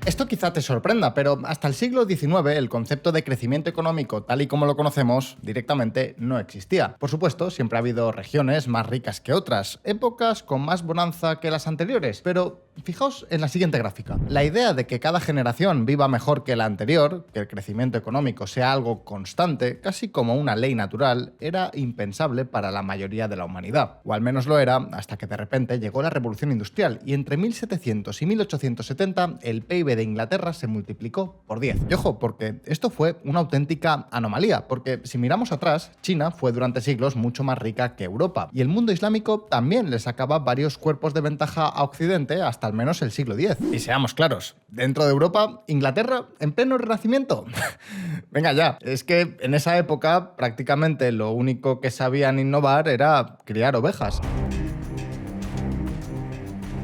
Esto quizá te sorprenda, pero hasta el siglo XIX el concepto de crecimiento económico tal y como lo conocemos directamente no existía. Por supuesto, siempre ha habido regiones más ricas que otras, épocas con más bonanza que las anteriores, pero fijaos en la siguiente gráfica. La idea de que cada generación viva mejor que la anterior, que el crecimiento económico sea algo constante, casi como una ley natural, era impensable para la mayoría de la humanidad. O al menos lo era hasta que de repente llegó la Revolución Industrial y entre 1700 y 1870 el PIB de Inglaterra se multiplicó por 10. Y ojo, porque esto fue una auténtica anomalía, porque si miramos atrás, China fue durante siglos mucho más rica que Europa, y el mundo islámico también le sacaba varios cuerpos de ventaja a Occidente hasta al menos el siglo X. Y seamos claros, dentro de Europa, Inglaterra en pleno renacimiento. Venga ya, es que en esa época prácticamente lo único que sabían innovar era criar ovejas.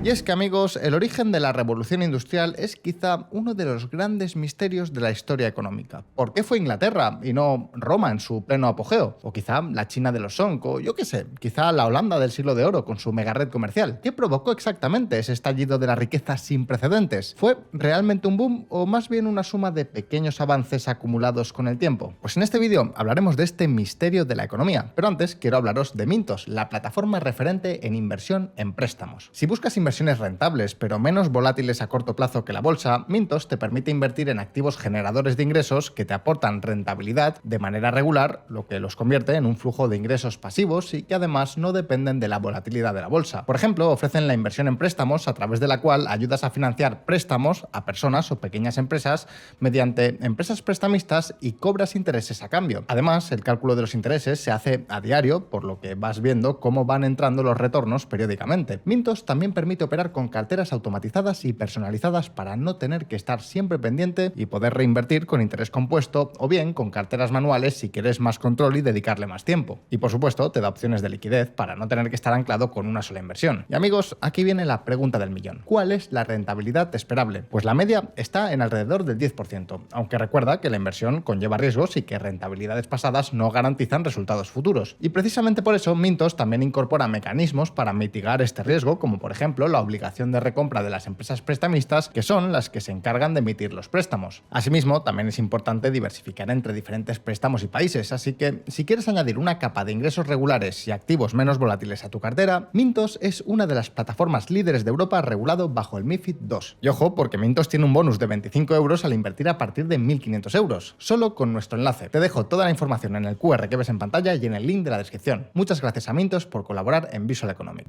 Y es que, amigos, el origen de la revolución industrial es quizá uno de los grandes misterios de la historia económica. ¿Por qué fue Inglaterra y no Roma en su pleno apogeo? O quizá la China de los Song, o yo qué sé, quizá la Holanda del siglo de oro con su megared comercial. ¿Qué provocó exactamente ese estallido de la riqueza sin precedentes? ¿Fue realmente un boom o más bien una suma de pequeños avances acumulados con el tiempo? Pues en este vídeo hablaremos de este misterio de la economía, pero antes quiero hablaros de Mintos, la plataforma referente en inversión en préstamos. Si buscas inversiones rentables pero menos volátiles a corto plazo que la bolsa, Mintos te permite invertir en activos generadores de ingresos que te aportan rentabilidad de manera regular, lo que los convierte en un flujo de ingresos pasivos y que además no dependen de la volatilidad de la bolsa. Por ejemplo, ofrecen la inversión en préstamos a través de la cual ayudas a financiar préstamos a personas o pequeñas empresas mediante empresas prestamistas y cobras intereses a cambio. Además, el cálculo de los intereses se hace a diario, por lo que vas viendo cómo van entrando los retornos periódicamente. Mintos también permite operar con carteras automatizadas y personalizadas para no tener que estar siempre pendiente y poder reinvertir con interés compuesto o bien con carteras manuales si quieres más control y dedicarle más tiempo. Y por supuesto te da opciones de liquidez para no tener que estar anclado con una sola inversión. Y amigos, aquí viene la pregunta del millón. ¿Cuál es la rentabilidad esperable? Pues la media está en alrededor del 10%, aunque recuerda que la inversión conlleva riesgos y que rentabilidades pasadas no garantizan resultados futuros. Y precisamente por eso Mintos también incorpora mecanismos para mitigar este riesgo, como por ejemplo la obligación de recompra de las empresas prestamistas, que son las que se encargan de emitir los préstamos. Asimismo, también es importante diversificar entre diferentes préstamos y países, así que si quieres añadir una capa de ingresos regulares y activos menos volátiles a tu cartera, Mintos es una de las plataformas líderes de Europa regulado bajo el MiFID II. Y ojo, porque Mintos tiene un bonus de 25 euros al invertir a partir de 1.500 euros, solo con nuestro enlace. Te dejo toda la información en el QR que ves en pantalla y en el link de la descripción. Muchas gracias a Mintos por colaborar en Visual Economic.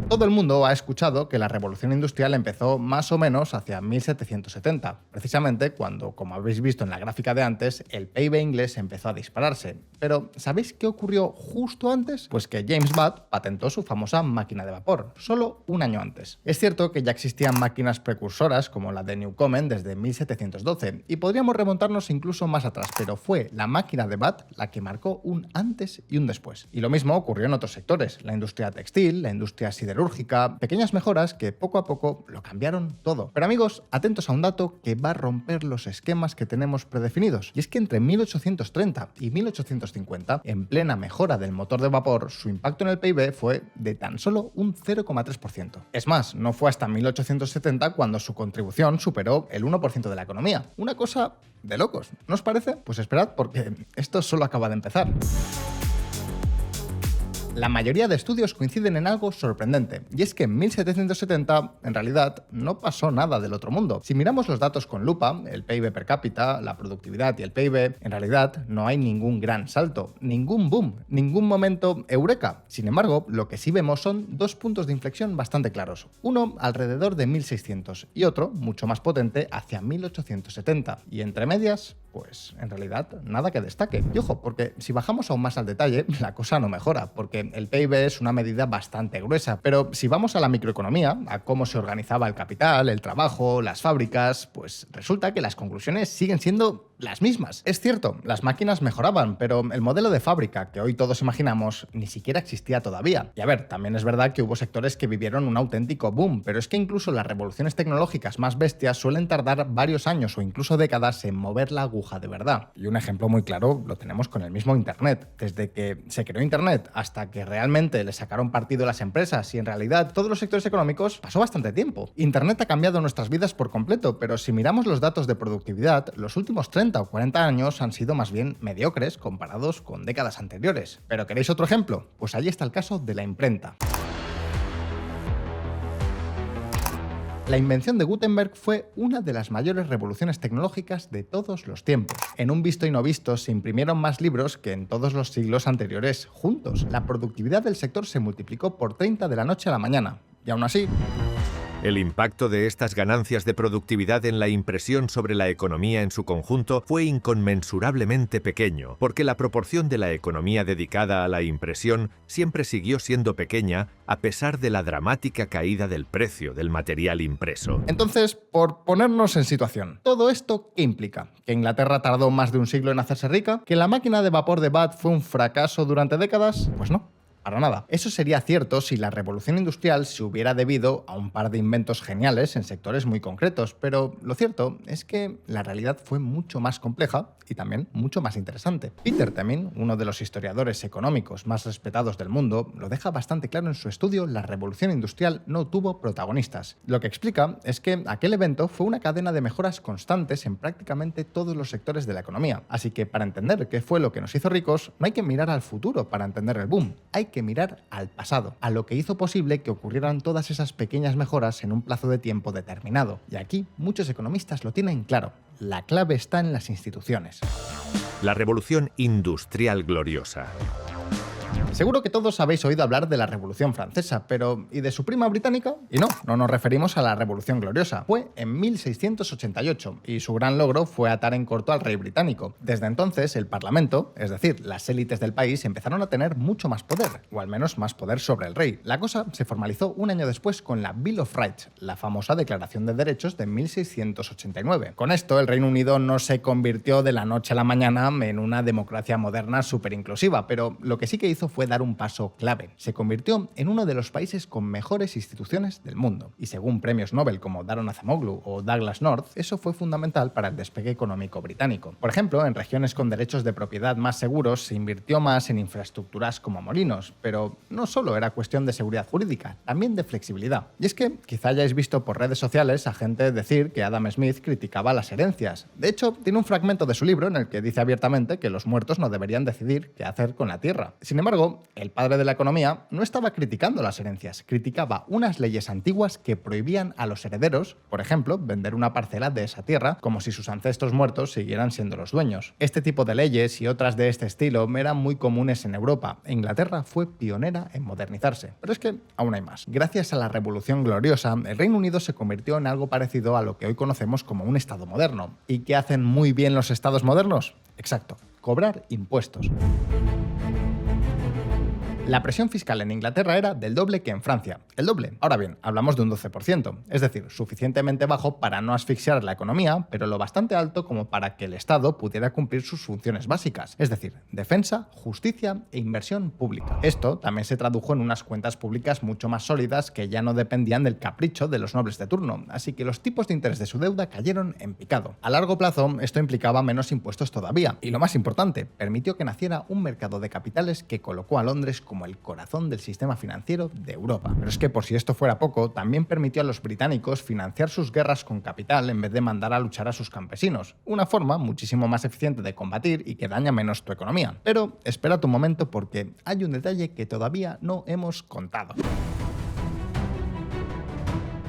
Todo el mundo ha escuchado que la revolución industrial empezó más o menos hacia 1770, precisamente cuando, como habéis visto en la gráfica de antes, el PIB inglés empezó a dispararse. Pero ¿sabéis qué ocurrió justo antes? Pues que James Watt patentó su famosa máquina de vapor, solo un año antes. Es cierto que ya existían máquinas precursoras como la de Newcomen desde 1712, y podríamos remontarnos incluso más atrás, pero fue la máquina de Watt la que marcó un antes y un después. Y lo mismo ocurrió en otros sectores, la industria textil, la industria siderúrgica, pequeñas mejoras que poco a poco lo cambiaron todo. Pero amigos, atentos a un dato que va a romper los esquemas que tenemos predefinidos. Y es que entre 1830 y 1850, en plena mejora del motor de vapor, su impacto en el PIB fue de tan solo un 0,3%. Es más, no fue hasta 1870 cuando su contribución superó el 1% de la economía. Una cosa de locos, ¿no os parece? Pues esperad, porque esto solo acaba de empezar. La mayoría de estudios coinciden en algo sorprendente, y es que en 1770, en realidad, no pasó nada del otro mundo. Si miramos los datos con lupa, el PIB per cápita, la productividad y el PIB, en realidad no hay ningún gran salto, ningún boom, ningún momento eureka. Sin embargo, lo que sí vemos son dos puntos de inflexión bastante claros. Uno alrededor de 1600 y otro, mucho más potente, hacia 1870. Y entre medias, pues en realidad nada que destaque. Y ojo, porque si bajamos aún más al detalle, la cosa no mejora, porque el PIB es una medida bastante gruesa, pero si vamos a la microeconomía, a cómo se organizaba el capital, el trabajo, las fábricas, pues resulta que las conclusiones siguen siendo las mismas. Es cierto, las máquinas mejoraban, pero el modelo de fábrica que hoy todos imaginamos ni siquiera existía todavía. Y a ver, también es verdad que hubo sectores que vivieron un auténtico boom, pero es que incluso las revoluciones tecnológicas más bestias suelen tardar varios años o incluso décadas en mover la aguja de verdad. Y un ejemplo muy claro lo tenemos con el mismo Internet. Desde que se creó Internet hasta que realmente le sacaron partido las empresas y en realidad todos los sectores económicos, pasó bastante tiempo. Internet ha cambiado nuestras vidas por completo, pero si miramos los datos de productividad, los últimos 30 o 40 años han sido más bien mediocres comparados con décadas anteriores. ¿Pero queréis otro ejemplo? Pues allí está el caso de la imprenta. La invención de Gutenberg fue una de las mayores revoluciones tecnológicas de todos los tiempos. En un visto y no visto se imprimieron más libros que en todos los siglos anteriores juntos. La productividad del sector se multiplicó por 30 de la noche a la mañana. Y aún así, El impacto de estas ganancias de productividad en la impresión sobre la economía en su conjunto fue inconmensurablemente pequeño, porque la proporción de la economía dedicada a la impresión siempre siguió siendo pequeña a pesar de la dramática caída del precio del material impreso. entonces, por ponernos en situación, ¿todo esto qué implica? ¿Que Inglaterra tardó más de un siglo en hacerse rica? ¿Que la máquina de vapor de Watt fue un fracaso durante décadas? Pues no. Para nada. Eso sería cierto si la revolución industrial se hubiera debido a un par de inventos geniales en sectores muy concretos, pero lo cierto es que la realidad fue mucho más compleja y también mucho más interesante. Peter Temin, uno de los historiadores económicos más respetados del mundo, lo deja bastante claro en su estudio La revolución industrial no tuvo protagonistas. Lo que explica es que aquel evento fue una cadena de mejoras constantes en prácticamente todos los sectores de la economía. Así que para entender qué fue lo que nos hizo ricos, no hay que mirar al futuro para entender el boom. Hay que mirar al pasado, a lo que hizo posible que ocurrieran todas esas pequeñas mejoras en un plazo de tiempo determinado. Y aquí muchos economistas lo tienen claro. La clave está en las instituciones. La revolución industrial gloriosa. Seguro que todos habéis oído hablar de la Revolución Francesa, pero ¿y de su prima británica? Y no nos referimos a la Revolución Gloriosa. Fue en 1688 y su gran logro fue atar en corto al rey británico. Desde entonces, el Parlamento, es decir, las élites del país, empezaron a tener mucho más poder, o al menos más poder sobre el rey. La cosa se formalizó un año después con la Bill of Rights, la famosa Declaración de Derechos de 1689. Con esto, el Reino Unido no se convirtió de la noche a la mañana en una democracia moderna súper inclusiva, pero lo que sí que hizo fue dar un paso clave. Se convirtió en uno de los países con mejores instituciones del mundo. Y según premios Nobel como Daron Acemoglu o Douglas North, eso fue fundamental para el despegue económico británico. Por ejemplo, en regiones con derechos de propiedad más seguros se invirtió más en infraestructuras como molinos, pero no solo era cuestión de seguridad jurídica, también de flexibilidad. Y es que quizá hayáis visto por redes sociales a gente decir que Adam Smith criticaba las herencias. De hecho, tiene un fragmento de su libro en el que dice abiertamente que los muertos no deberían decidir qué hacer con la tierra. Sin embargo, el padre de la economía no estaba criticando las herencias, criticaba unas leyes antiguas que prohibían a los herederos, por ejemplo, vender una parcela de esa tierra, como si sus ancestros muertos siguieran siendo los dueños. Este tipo de leyes y otras de este estilo eran muy comunes en Europa, e Inglaterra fue pionera en modernizarse. Pero es que aún hay más. Gracias a la Revolución Gloriosa, el Reino Unido se convirtió en algo parecido a lo que hoy conocemos como un Estado moderno. ¿Y qué hacen muy bien los Estados modernos? Exacto, cobrar impuestos. La presión fiscal en Inglaterra era del doble que en Francia. El doble. Ahora bien, hablamos de un 12%, es decir, suficientemente bajo para no asfixiar la economía, pero lo bastante alto como para que el Estado pudiera cumplir sus funciones básicas, es decir, defensa, justicia e inversión pública. Esto también se tradujo en unas cuentas públicas mucho más sólidas que ya no dependían del capricho de los nobles de turno, así que los tipos de interés de su deuda cayeron en picado. A largo plazo, esto implicaba menos impuestos todavía, y lo más importante, permitió que naciera un mercado de capitales que colocó a Londres como el corazón del sistema financiero de Europa. Pero es que por si esto fuera poco, también permitió a los británicos financiar sus guerras con capital en vez de mandar a luchar a sus campesinos. Una forma muchísimo más eficiente de combatir y que daña menos tu economía. Pero espera un momento porque hay un detalle que todavía no hemos contado.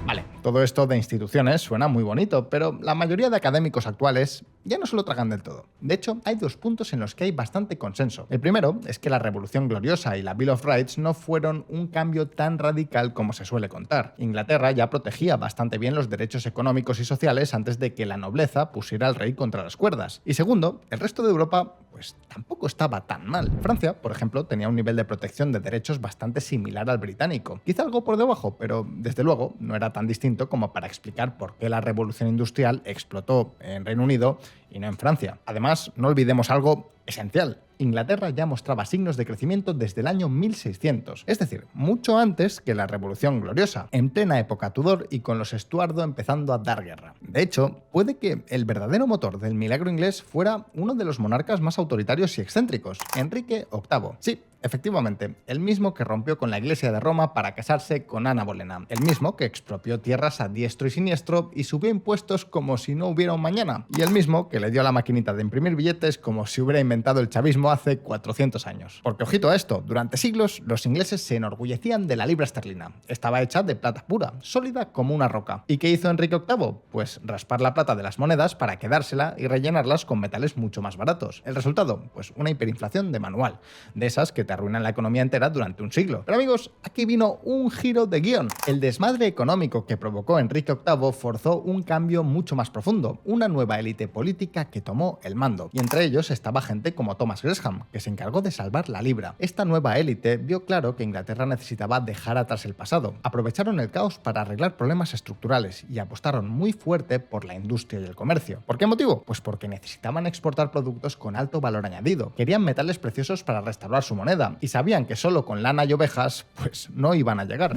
Vale, todo esto de instituciones suena muy bonito, pero la mayoría de académicos actuales ya no se lo tragan del todo. De hecho, hay dos puntos en los que hay bastante consenso. El primero es que la Revolución Gloriosa y la Bill of Rights no fueron un cambio tan radical como se suele contar. Inglaterra ya protegía bastante bien los derechos económicos y sociales antes de que la nobleza pusiera al rey contra las cuerdas. Y segundo, el resto de Europa pues tampoco estaba tan mal. Francia, por ejemplo, tenía un nivel de protección de derechos bastante similar al británico. Quizá algo por debajo, pero desde luego no era tan distinto como para explicar por qué la revolución industrial explotó en Reino Unido y no en Francia. Además, no olvidemos algo esencial. Inglaterra ya mostraba signos de crecimiento desde el año 1600, es decir, mucho antes que la Revolución Gloriosa, en plena época Tudor y con los Estuardo empezando a dar guerra. De hecho, puede que el verdadero motor del milagro inglés fuera uno de los monarcas más autoritarios y excéntricos, Enrique VIII. Sí, efectivamente, el mismo que rompió con la Iglesia de Roma para casarse con Ana Bolena, el mismo que expropió tierras a diestro y siniestro y subió impuestos como si no hubiera un mañana, y el mismo que le dio a la maquinita de imprimir billetes como si hubiera inventado el chavismo hace 400 años. Porque ojito a esto, durante siglos los ingleses se enorgullecían de la libra esterlina. Estaba hecha de plata pura, sólida como una roca. ¿Y qué hizo Enrique VIII? Pues raspar la plata de las monedas para quedársela y rellenarlas con metales mucho más baratos. ¿El resultado? Pues una hiperinflación de manual, de esas que te arruinan la economía entera durante un siglo. Pero amigos, aquí vino un giro de guión. El desmadre económico que provocó Enrique VIII forzó un cambio mucho más profundo, una nueva élite política que tomó el mando. Y entre ellos estaba gente como Thomas Gresham, que se encargó de salvar la libra. Esta nueva élite vio claro que Inglaterra necesitaba dejar atrás el pasado. Aprovecharon el caos para arreglar problemas estructurales y apostaron muy fuerte por la industria y el comercio. ¿Por qué motivo? Pues porque necesitaban exportar productos con alto valor añadido. Querían metales preciosos para restaurar su moneda y sabían que solo con lana y ovejas pues no iban a llegar.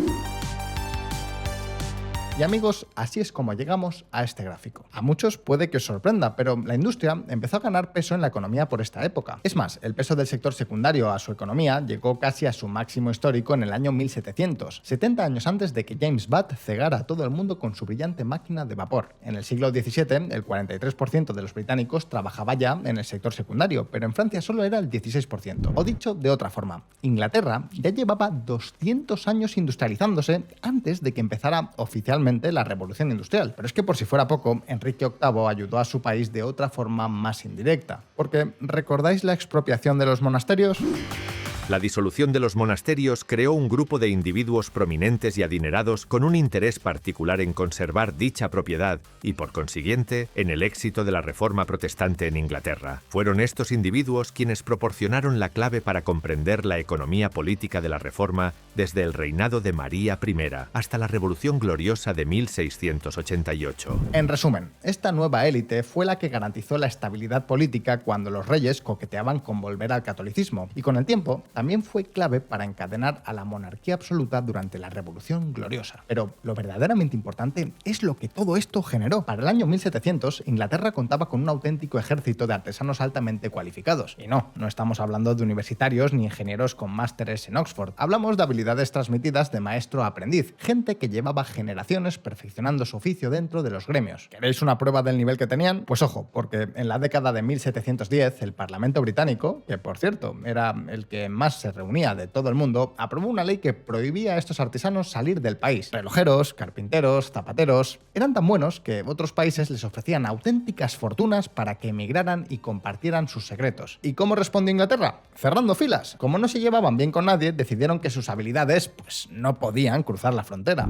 Y amigos, así es como llegamos a este gráfico. A muchos puede que os sorprenda, pero la industria empezó a ganar peso en la economía por esta época. Es más, el peso del sector secundario a su economía llegó casi a su máximo histórico en el año 1700, 70 años antes de que James Watt cegara a todo el mundo con su brillante máquina de vapor. En el siglo XVII, el 43% de los británicos trabajaba ya en el sector secundario, pero en Francia solo era el 16%. O dicho de otra forma, Inglaterra ya llevaba 200 años industrializándose antes de que empezara oficialmente la revolución industrial. Pero es que por si fuera poco, Enrique VIII ayudó a su país de otra forma más indirecta. Porque, ¿recordáis la expropiación de los monasterios? La disolución de los monasterios creó un grupo de individuos prominentes y adinerados con un interés particular en conservar dicha propiedad y, por consiguiente, en el éxito de la Reforma protestante en Inglaterra. Fueron estos individuos quienes proporcionaron la clave para comprender la economía política de la Reforma desde el reinado de María I hasta la Revolución Gloriosa de 1688. En resumen, esta nueva élite fue la que garantizó la estabilidad política cuando los reyes coqueteaban con volver al catolicismo, y con el tiempo también fue clave para encadenar a la monarquía absoluta durante la Revolución Gloriosa. Pero lo verdaderamente importante es lo que todo esto generó. Para el año 1700, Inglaterra contaba con un auténtico ejército de artesanos altamente cualificados. Y no estamos hablando de universitarios ni ingenieros con másteres en Oxford. Hablamos de habilidades transmitidas de maestro a aprendiz, gente que llevaba generaciones perfeccionando su oficio dentro de los gremios. ¿Queréis una prueba del nivel que tenían? Pues ojo, porque en la década de 1710, el Parlamento británico, que por cierto era el que más se reunía de todo el mundo, aprobó una ley que prohibía a estos artesanos salir del país. Relojeros, carpinteros, zapateros, eran tan buenos que otros países les ofrecían auténticas fortunas para que emigraran y compartieran sus secretos. ¿Y cómo respondió Inglaterra? Cerrando filas. Como no se llevaban bien con nadie, decidieron que sus habilidades pues no podían cruzar la frontera.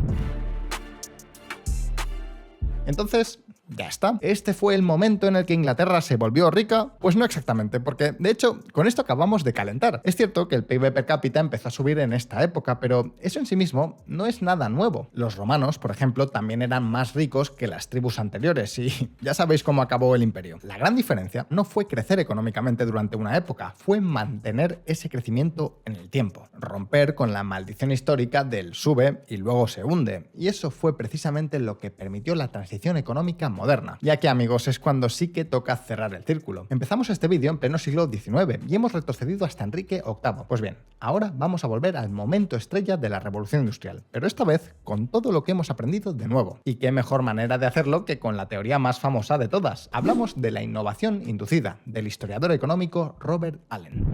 Entonces, ya está. ¿Este fue el momento en el que Inglaterra se volvió rica? Pues no exactamente, porque de hecho con esto acabamos de calentar. Es cierto que el PIB per cápita empezó a subir en esta época, pero eso en sí mismo no es nada nuevo. Los romanos, por ejemplo, también eran más ricos que las tribus anteriores y ya sabéis cómo acabó el imperio. La gran diferencia no fue crecer económicamente durante una época, fue mantener ese crecimiento en el tiempo, romper con la maldición histórica del sube y luego se hunde. Y eso fue precisamente lo que permitió la transición económica moderna. Y aquí, amigos, es cuando sí que toca cerrar el círculo. Empezamos este vídeo en pleno siglo XIX y hemos retrocedido hasta Enrique VIII. Pues bien, ahora vamos a volver al momento estrella de la Revolución Industrial, pero esta vez con todo lo que hemos aprendido de nuevo. Y qué mejor manera de hacerlo que con la teoría más famosa de todas. Hablamos de la innovación inducida, del historiador económico Robert Allen.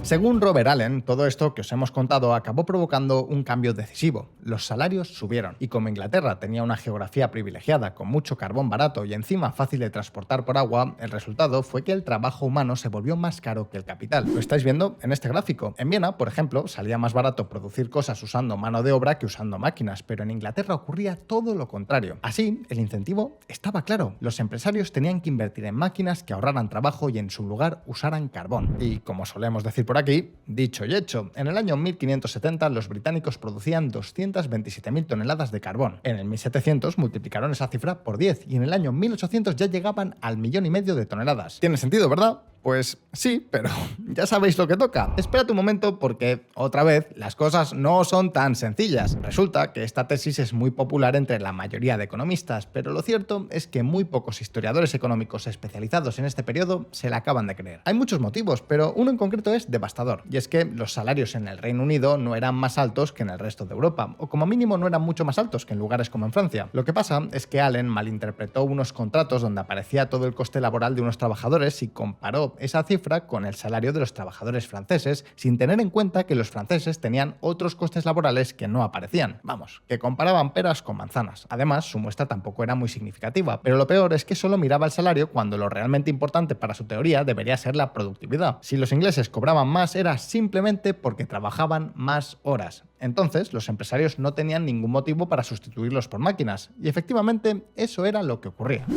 Según Robert Allen, todo esto que os hemos contado acabó provocando un cambio decisivo. Los salarios subieron y como Inglaterra tenía una geografía privilegiada con mucho carbón barato y encima fácil de transportar por agua, el resultado fue que el trabajo humano se volvió más caro que el capital. Lo estáis viendo en este gráfico. En Viena, por ejemplo, salía más barato producir cosas usando mano de obra que usando máquinas, pero en Inglaterra ocurría todo lo contrario. Así, el incentivo estaba claro. Los empresarios tenían que invertir en máquinas que ahorraran trabajo y en su lugar usaran carbón. Y como solemos decir por Por aquí, dicho y hecho, en el año 1570 los británicos producían 227.000 toneladas de carbón. En el 1700 multiplicaron esa cifra por 10 y en el año 1800 ya llegaban al 1,5 millones de toneladas. Tiene sentido, ¿verdad? Pues sí, pero ya sabéis lo que toca. Espérate un momento porque, otra vez, las cosas no son tan sencillas. Resulta que esta tesis es muy popular entre la mayoría de economistas, pero lo cierto es que muy pocos historiadores económicos especializados en este periodo se la acaban de creer. Hay muchos motivos, pero uno en concreto es devastador, y es que los salarios en el Reino Unido no eran más altos que en el resto de Europa, o como mínimo no eran mucho más altos que en lugares como en Francia. Lo que pasa es que Allen malinterpretó unos contratos donde aparecía todo el coste laboral de unos trabajadores y comparó esa cifra con el salario de los trabajadores franceses, sin tener en cuenta que los franceses tenían otros costes laborales que no aparecían. Vamos, que comparaban peras con manzanas. Además, su muestra tampoco era muy significativa, pero lo peor es que solo miraba el salario cuando lo realmente importante para su teoría debería ser la productividad. Si los ingleses cobraban más era simplemente porque trabajaban más horas. Entonces, los empresarios no tenían ningún motivo para sustituirlos por máquinas, y efectivamente eso era lo que ocurría.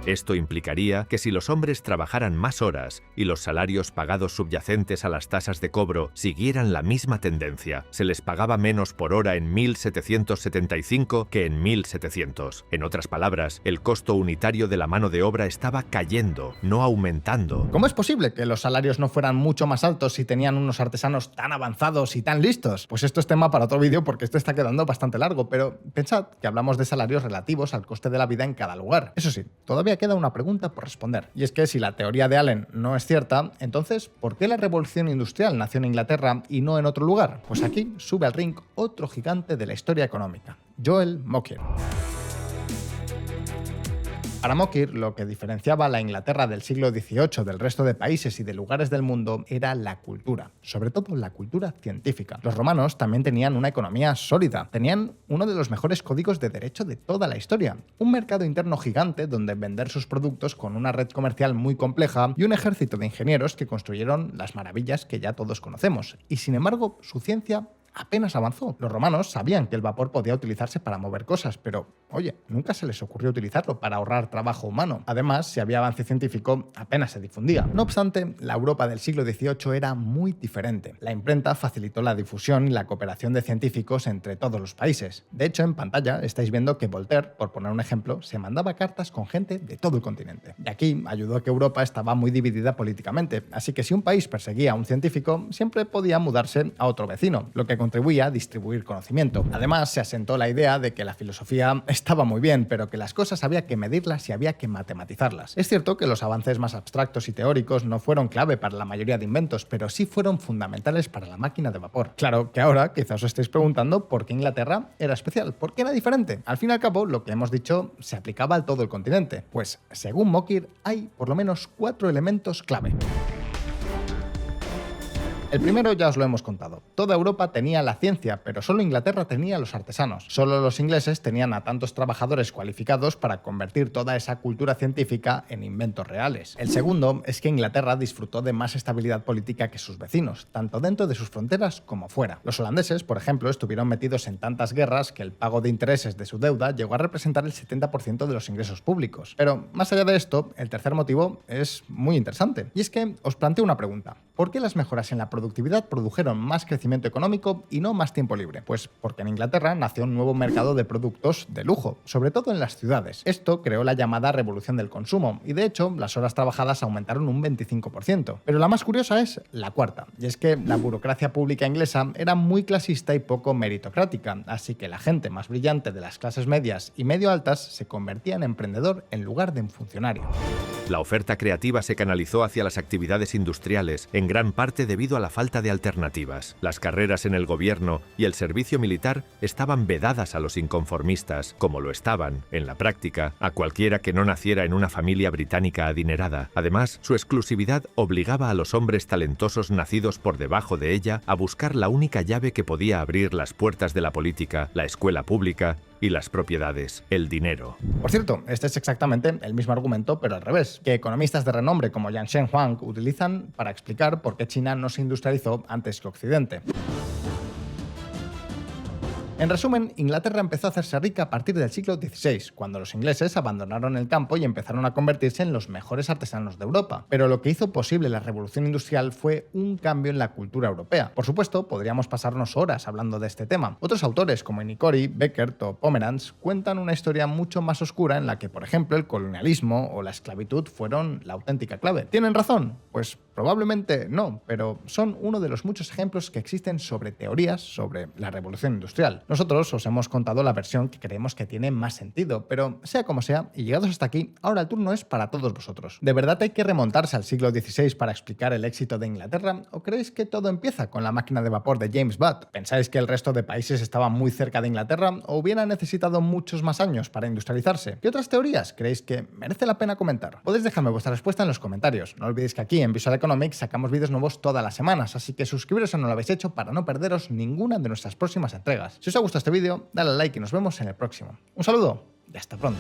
Esto implicaría que si los hombres trabajaran más horas y los salarios pagados subyacentes a las tasas de cobro siguieran la misma tendencia, se les pagaba menos por hora en 1775 que en 1700. En otras palabras, el costo unitario de la mano de obra estaba cayendo, no aumentando. ¿Cómo es posible que los salarios no fueran mucho más altos si tenían unos artesanos tan avanzados y tan listos? Pues esto es tema para otro vídeo porque esto está quedando bastante largo, pero pensad que hablamos de salarios relativos al coste de la vida en cada lugar. Eso sí, todavía queda una pregunta por responder. Y es que si la teoría de Allen no es cierta, entonces, ¿por qué la revolución industrial nació en Inglaterra y no en otro lugar? Pues aquí sube al ring otro gigante de la historia económica, Joel Mokyr. Para Mokyr, lo que diferenciaba a la Inglaterra del siglo XVIII del resto de países y de lugares del mundo era la cultura, sobre todo la cultura científica. Los romanos también tenían una economía sólida, tenían uno de los mejores códigos de derecho de toda la historia, un mercado interno gigante donde vender sus productos con una red comercial muy compleja y un ejército de ingenieros que construyeron las maravillas que ya todos conocemos. Y sin embargo, su ciencia apenas avanzó. Los romanos sabían que el vapor podía utilizarse para mover cosas, pero, oye, nunca se les ocurrió utilizarlo para ahorrar trabajo humano. Además, si había avance científico, apenas se difundía. No obstante, la Europa del siglo XVIII era muy diferente. La imprenta facilitó la difusión y la cooperación de científicos entre todos los países. De hecho, en pantalla estáis viendo que Voltaire, por poner un ejemplo, se mandaba cartas con gente de todo el continente. Y aquí ayudó a que Europa estaba muy dividida políticamente, así que si un país perseguía a un científico, siempre podía mudarse a otro vecino, lo que contribuía a distribuir conocimiento. Además, se asentó la idea de que la filosofía estaba muy bien, pero que las cosas había que medirlas y había que matematizarlas. Es cierto que los avances más abstractos y teóricos no fueron clave para la mayoría de inventos, pero sí fueron fundamentales para la máquina de vapor. Claro que ahora quizás os estéis preguntando por qué Inglaterra era especial, por qué era diferente. Al fin y al cabo, lo que hemos dicho se aplicaba a todo el continente. Pues, según Mokyr, hay por lo menos 4 elementos clave. El primero ya os lo hemos contado. Toda Europa tenía la ciencia, pero solo Inglaterra tenía los artesanos. Solo los ingleses tenían a tantos trabajadores cualificados para convertir toda esa cultura científica en inventos reales. El segundo es que Inglaterra disfrutó de más estabilidad política que sus vecinos, tanto dentro de sus fronteras como fuera. Los holandeses, por ejemplo, estuvieron metidos en tantas guerras que el pago de intereses de su deuda llegó a representar el 70% de los ingresos públicos. Pero más allá de esto, el tercer motivo es muy interesante. Y es que os planteo una pregunta. ¿Por qué las mejoras en la productividad produjeron más crecimiento económico y no más tiempo libre? Pues porque en Inglaterra nació un nuevo mercado de productos de lujo, sobre todo en las ciudades. Esto creó la llamada revolución del consumo y de hecho las horas trabajadas aumentaron un 25%. Pero la más curiosa es la cuarta, y es que la burocracia pública inglesa era muy clasista y poco meritocrática, así que la gente más brillante de las clases medias y medio altas se convertía en emprendedor en lugar de en funcionario. La oferta creativa se canalizó hacia las actividades industriales, en gran parte debido a la falta de alternativas. Las carreras en el gobierno y el servicio militar estaban vedadas a los inconformistas, como lo estaban, en la práctica, a cualquiera que no naciera en una familia británica adinerada. Además, su exclusividad obligaba a los hombres talentosos nacidos por debajo de ella a buscar la única llave que podía abrir las puertas de la política, la escuela pública y las propiedades, el dinero. Por cierto, este es exactamente el mismo argumento, pero al revés, que economistas de renombre como Yang Huang utilizan para explicar por qué China no se industrializó antes que Occidente. En resumen, Inglaterra empezó a hacerse rica a partir del siglo XVI, cuando los ingleses abandonaron el campo y empezaron a convertirse en los mejores artesanos de Europa. Pero lo que hizo posible la revolución industrial fue un cambio en la cultura europea. Por supuesto, podríamos pasarnos horas hablando de este tema. Otros autores como Nicori, Beckert o Pomeranz cuentan una historia mucho más oscura en la que, por ejemplo, el colonialismo o la esclavitud fueron la auténtica clave. ¿Tienen razón? Pues probablemente no, pero son uno de los muchos ejemplos que existen sobre teorías sobre la revolución industrial. Nosotros os hemos contado la versión que creemos que tiene más sentido, pero sea como sea, y llegados hasta aquí, ahora el turno es para todos vosotros. ¿De verdad hay que remontarse al siglo XVI para explicar el éxito de Inglaterra? ¿O creéis que todo empieza con la máquina de vapor de James Watt? ¿Pensáis que el resto de países estaban muy cerca de Inglaterra o hubiera necesitado muchos más años para industrializarse? ¿Qué otras teorías creéis que merece la pena comentar? Podéis dejarme vuestra respuesta en los comentarios. No olvidéis que aquí en Visual Economics sacamos vídeos nuevos todas las semanas, así que suscribiros si no lo habéis hecho para no perderos ninguna de nuestras próximas entregas. Si os ha gustado este vídeo, dale a like y nos vemos en el próximo. Un saludo y hasta pronto.